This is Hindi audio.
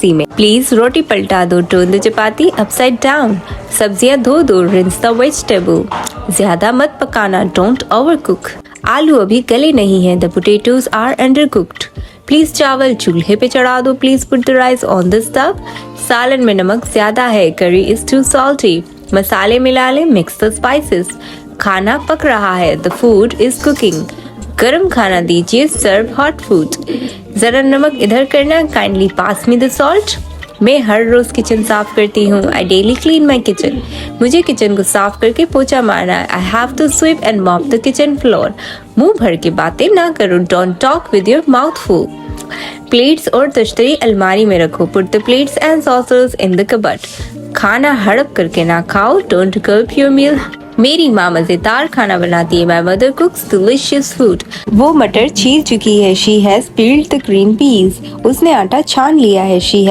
सी में। प्लीज रोटी पलटा दो, turn the chapati upside down. सब्जियां धो दो, रिंस द वेजिटेबल। ज्यादा मत पकाना, डोंट ओवर कुक। आलू अभी गले नहीं है, the potatoes are undercooked. Please चावल चूल्हे पे चढ़ा दो, please put the rice on the stove. सालन में नमक ज्यादा है, करी इज टू सॉल्टी। मसाले मिला ले, मिक्स द स्पाइसेस। खाना पक रहा है, द फूड इज कुकिंग। गरम खाना दीजिए, सर्व हॉट फूड। जरा नमक इधर करना, kindly pass me the salt. मैं हर रोज किचन साफ करती हूँ, I daily clean my kitchen. मुझे किचन को साफ करके पोछा मारना है, I have to sweep and mop the kitchen floor. मुंह भर के बातें ना करो, don't talk with your mouth full. Plates और तश्तरी अलमारी में रखो, put the plates and saucers in the cupboard. खाना हड़प करके ना खाओ, डोंट गल्प योर मील। मेरी माँ मजेदार खाना बनाती है, माई मदर कुक्स डिलिशियस फूड। वो मटर छील चुकी है, she has peeled the green peas. उसने आटा छान लिया है, शी हैज